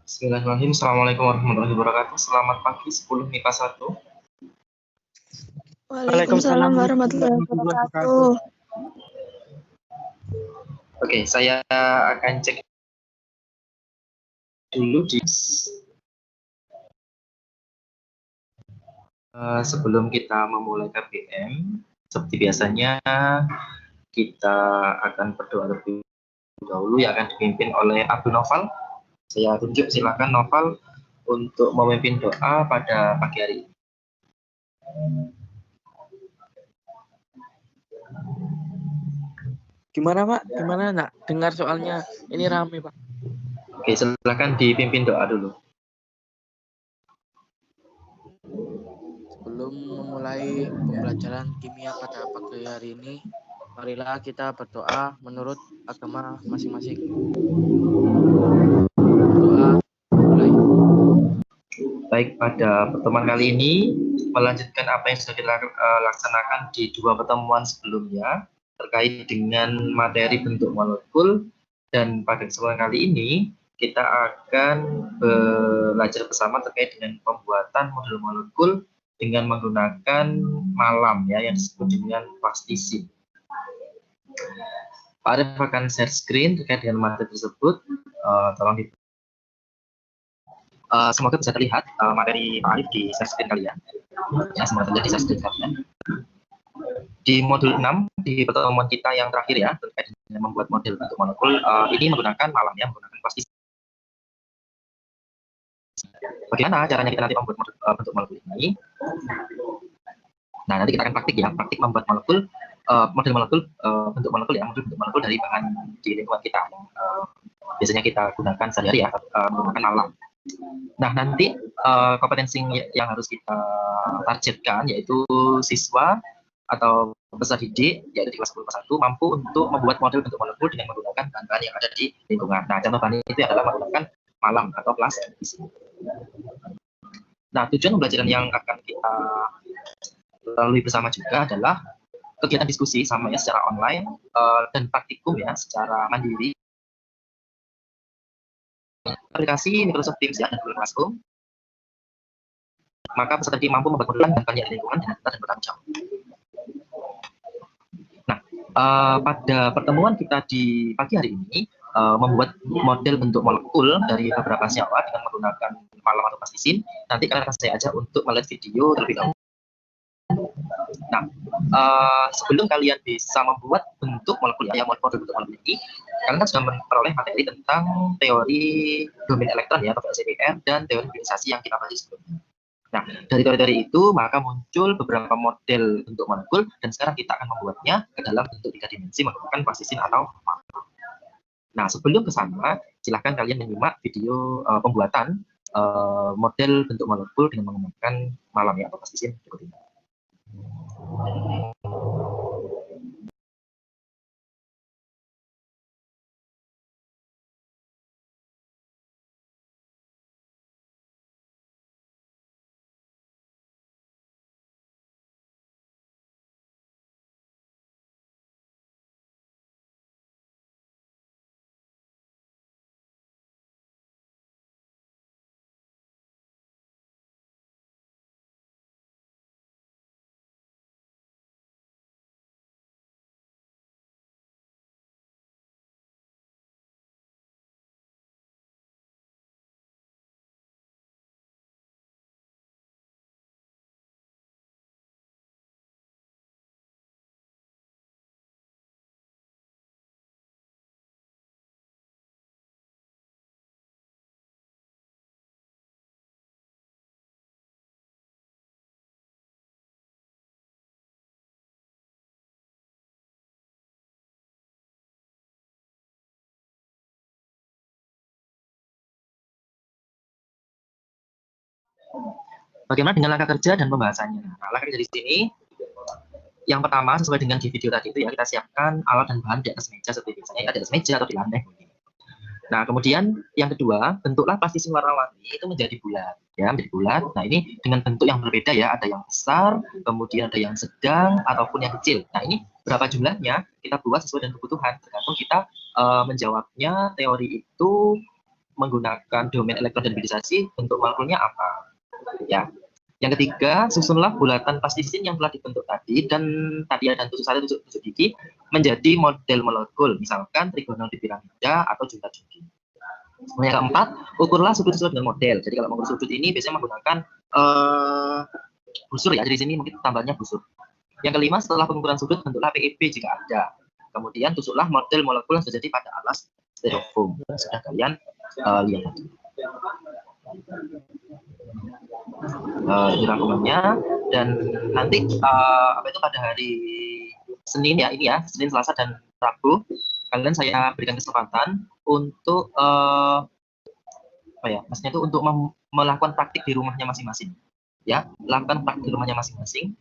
Bismillahirrahmanirrahim. Assalamualaikum warahmatullahi wabarakatuh. Selamat pagi 10 MIPA 1. Waalaikumsalam warahmatullahi wabarakatuh. Oke, saya akan cek dulu sebelum kita memulai KBM. Seperti biasanya kita akan berdoa terlebih dahulu yang akan dipimpin oleh Abdul Noval. Saya tunjuk, silakan Noval untuk memimpin doa pada pagi hari ini. Gimana Pak? Gimana nak? Dengar soalnya ini rame Pak. Oke, silakan dipimpin doa dulu. Sebelum memulai pembelajaran kimia pada pagi hari ini, marilah kita berdoa menurut agama masing-masing. Doa mulai. Baik, pada pertemuan kali ini melanjutkan apa yang sudah kita laksanakan di 2 pertemuan sebelumnya terkait dengan materi bentuk molekul, dan pada kesempatan kali ini kita akan belajar bersama terkait dengan pembuatan model molekul dengan menggunakan malam ya, yang disebut dengan plastisin. Pak Arif akan share screen terkait dengan materi tersebut. Tolong semoga bisa terlihat materi Pak Arif di share screen kalian. Ya, semoga terlihat di share screen kalian. Di modul 6 di pertemuan kita yang terakhir ya, terkait dengan membuat model bentuk molekul, ini menggunakan malam ya, menggunakan plastisin. Bagaimana caranya kita nanti membuat bentuk molekul ini? Nah, nanti kita akan praktik ya, praktik membuat molekul, model molekul, bentuk molekul ya, model bentuk molekul dari bahan di lingkungan kita. Biasanya kita gunakan sehari-hari ya, menggunakan malam. Nah, nanti kompetensi yang harus kita targetkan yaitu siswa atau peserta didik, yaitu di kelas 10 kelas 1, mampu untuk membuat model bentuk molekul dengan menggunakan bahan-bahan yang ada di lingkungan. Nah, contoh bahan itu adalah menggunakan malam atau plastisin. Nah, tujuan pembelajaran yang akan kita lalui bersama juga adalah kegiatan diskusi sama ya secara online dan praktikum ya secara mandiri aplikasi Microsoft Teams ya dan Google Classroom. Maka peserta didik mampu membuat model dan banyak lingkungan dengan dan bertanggung jawab. Nah, pada pertemuan kita di pagi hari ini membuat model bentuk molekul dari beberapa senyawa dengan menggunakan malam atau plastisin. Nanti kalian akan saya ajak untuk melihat video terlebih dahulu. Nah, sebelum kalian bisa membuat bentuk molekul ya, model bentuk molekul ini, kalian kan sudah memperoleh materi tentang teori domain elektron ya, atau VSEPR, dan teori ionisasi yang kita bahas sebelumnya. Nah, dari teori-teori itu maka muncul beberapa model bentuk molekul, dan sekarang kita akan membuatnya ke dalam bentuk 3 dimensi menggunakan plastisin atau malam. Nah, sebelum ke sana, silahkan kalian menyimak video pembuatan model bentuk molekul dengan menggunakan malam ya, atau plastisin berikut ini. Bagaimana dengan langkah kerja dan pembahasannya? Nah, langkah kerja di sini, yang pertama sesuai dengan di video tadi itu ya, kita siapkan alat dan bahan di atas meja seperti biasanya, di atas meja atau di lantai. Nah, kemudian yang kedua, bentuklah plastisin warna-warni itu menjadi bulat, ya, menjadi bulat. Nah, ini dengan bentuk yang berbeda ya, ada yang besar, kemudian ada yang sedang ataupun yang kecil. Nah, ini berapa jumlahnya kita buat sesuai dengan kebutuhan, tergantung kita menjawabnya teori itu menggunakan domain elektron dan hibridisasi, bentuk molekulnya apa? Ya. Yang ketiga, susunlah bulatan plastisin yang telah dibentuk tadi dan dan tusuk sate, tusuk gigi menjadi model molekul, misalkan trigonal piramida atau junta jungki. Yang keempat, ukurlah sudut sesuai dengan model. Jadi kalau mengukur sudut ini biasanya menggunakan busur ya. Jadi di sini mungkin tambahnya busur. Yang kelima, setelah pengukuran sudut, bentuklah PEB jika ada. Kemudian tusuklah model molekul yang terjadi pada alas styrofoam. Sudah kalian lihat. Ini rangkumannya, dan nanti pada hari Senin ya, ini ya, Senin, Selasa, dan Rabu kalian saya berikan kesempatan untuk maksudnya itu untuk melakukan praktik di rumahnya masing-masing ya, lakukan praktik di rumahnya masing-masing.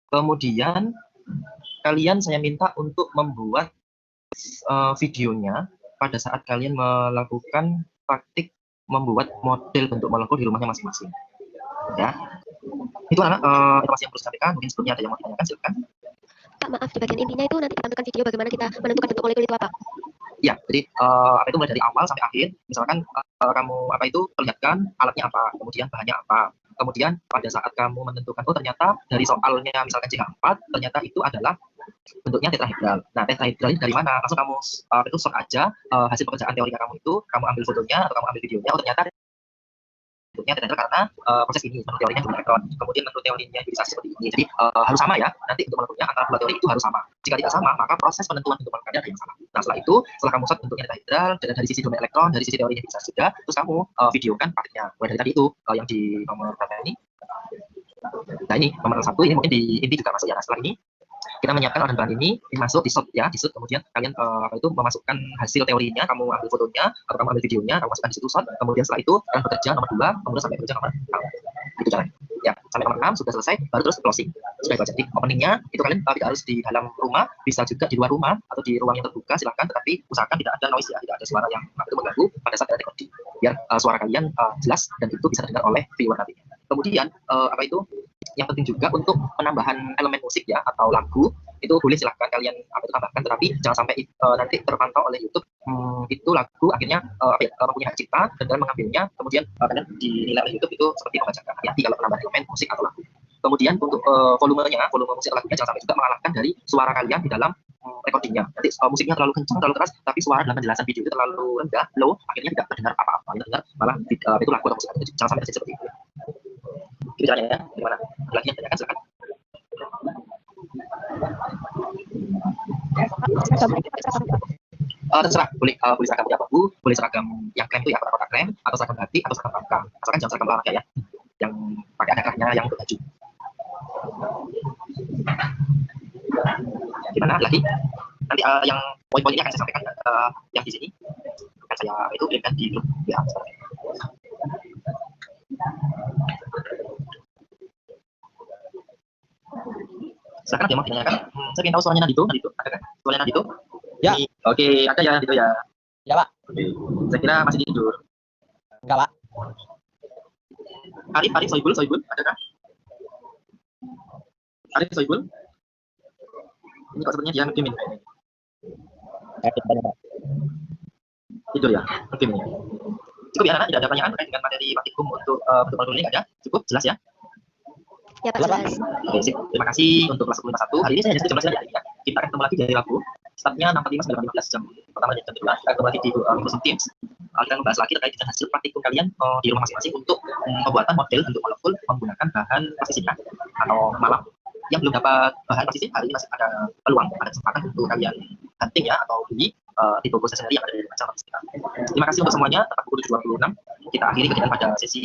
Kemudian kalian saya minta untuk membuat videonya pada saat kalian melakukan praktik membuat model bentuk molekul di rumahnya masing-masing. Ya, itu anak informasi yang perlu saya sampaikan. Mungkin sebelumnya ada yang mau ditanyakan, silakan. Pak, maaf, di bagian intinya itu nanti ditampilkan video bagaimana kita menentukan bentuk molekul itu apa? Ya, jadi itu mulai dari awal sampai akhir. Misalkan kamu perlihatkan alatnya apa, kemudian bahannya apa. Kemudian pada saat kamu menentukan, oh ternyata dari soalnya misalkan CH4, ternyata itu adalah bentuknya tetrahedral. Nah, tetrahedral ini dari mana? Langsung kamu short aja hasil pekerjaan teorinya kamu itu, kamu ambil fotonya atau kamu ambil videonya. Oh ternyata bentuknya tetrahedral karena proses ini, menurut teorinya juga elektron. Kemudian menurut teorinya hibridisasi seperti ini. Jadi harus sama ya. Nanti untuk molekulnya antara dua teori itu harus sama. Jika tidak sama, maka proses penentuan bentuk molekulnya ada yang salah. Nah, setelah itu, setelah kamu short bentuknya tetrahedral dan dari sisi domain elektron, dari sisi teorinya hibridisasi juga, terus kamu videokan praktiknya. Mulai dari tadi itu yang di nomor berapa ini? Nah, ini nomor 1, ini mungkin di inti juga masuk ya. Nah, setelah ini kita menyiapkan bahan-bahan ini masuk di shot ya, di shot, kemudian kalian memasukkan hasil teorinya, kamu ambil fotonya atau kamu ambil videonya, kamu masukkan di situ shot, kemudian setelah itu kalian bekerja nomor 2, kemudian sampai bekerja nomor 6. Itu caranya. Ya, sampai nomor 6 sudah selesai, baru terus closing. Sudah itu aja. Jadi openingnya itu kalian tidak harus di dalam rumah, bisa juga di luar rumah atau di ruang yang terbuka, silahkan, tetapi usahakan tidak ada noise ya, tidak ada suara yang mengganggu pada saat kalian recording, biar suara kalian jelas dan itu bisa terdengar oleh viewer nantinya. Kemudian yang penting juga untuk penambahan elemen musik ya atau lagu itu boleh silahkan kalian tambahkan, tetapi jangan sampai nanti terpantau oleh YouTube itu lagu akhirnya mempunyai hak cipta dan kalian mengambilnya kemudian kalian dinilai oleh YouTube itu seperti pembajakan. Hati-hati kalau penambahan elemen musik atau lagu. Kemudian untuk volume musik lagunya jangan sampai juga mengalahkan dari suara kalian di dalam recordingnya. Nanti musiknya terlalu kencang, terlalu keras, tapi suara dalam penjelasan video itu terlalu rendah, low, akhirnya tidak terdengar apa-apa. Yang terdengar malah itu lagu atau musik. Jangan sampai seperti itu. Itu caranya ya. Gimana? Lagi yang tanyakan silakan. Terserah, boleh seragam abu, boleh seragam yang krem itu ya, kotak krem, atau seragam batik, atau seragam pramuka. Asalkan jangan seragam olahraga ya, yang pakai ada kerahnya yang untuk baju. Gimana lagi? Nanti yang poin-poin ini akan saya sampaikan yang di sini akan saya itu kirimkan di grup ya. Silakan ada yang mau ditanyakan. Saya ingin tahu suaranya Nandito, ada kan? Suaranya Nandito? Ya. Oke, ada ya Nandito ya. Ya, Pak. Oke. Saya kira masih tidur. Enggak, Pak. Arif Soibul, ada kan? Arif Soibul. Ini kok sepertinya dia ngegamin. Tidur ya, ngegamin. Cukup ya, tidak ada pertanyaan terkait dengan materi praktikum untuk bentuk molekul ini, ada? Cukup, jelas ya? Ya, Pak, jelas. Oke, sip. Terima kasih untuk kelas 1. Hari ini saya hanya jam 11 ya. Kita akan ketemu lagi dari Rabu. Startnya 6.45 sampai 15 jam. Pertama jam 12. Kita ketemu lagi di Microsoft Teams. Kita membahas lagi terkait dengan hasil praktikum kalian di rumah masing-masing untuk pembuatan model bentuk molekul menggunakan bahan plastisin atau malam. Yang belum dapat bahan plastisin, hari ini masih ada peluang, ada kesempatan untuk kalian hunting ya atau beli di toko stationery yang ada di macam sekitar. Terima kasih untuk semuanya. Tepat pukul 7.26 kita akhiri kegiatan pada sesi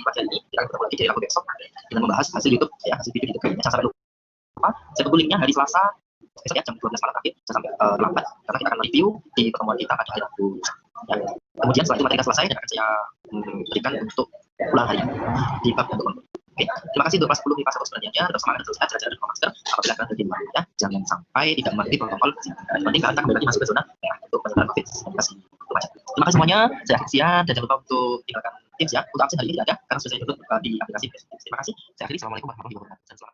pagi ini. Kita akan ketemu lagi di Rabu besok dengan membahas hasil YouTube ya, hasil video YouTube. Jangan sampai lupa. Saya tunggu linknya hari Selasa besok ya jam 12 malam akhir. Jangan sampai terlambat karena kita akan review di pertemuan kita pada hari Rabu. Ya. Kemudian setelah itu materi selesai dan akan saya berikan untuk ulang hari di bab untuk Oke, terima kasih untuk kelas 10 MIPA 1 sebenarnya. Tetap semangat dan terus sehat, jaga dan masker. Apabila kalian terjadi ya, jangan sampai tidak mengerti protokol kesehatan. Penting kalian kembali lagi masuk ke zona ya, untuk penyebaran COVID. Terima kasih semuanya. Saya Aksian dan jangan lupa untuk tinggalkan Teams ya. Untuk absen hari ini tidak ada karena sudah saya tutup di aplikasi. Terima kasih. Saya akhiri. Assalamualaikum warahmatullahi wabarakatuh.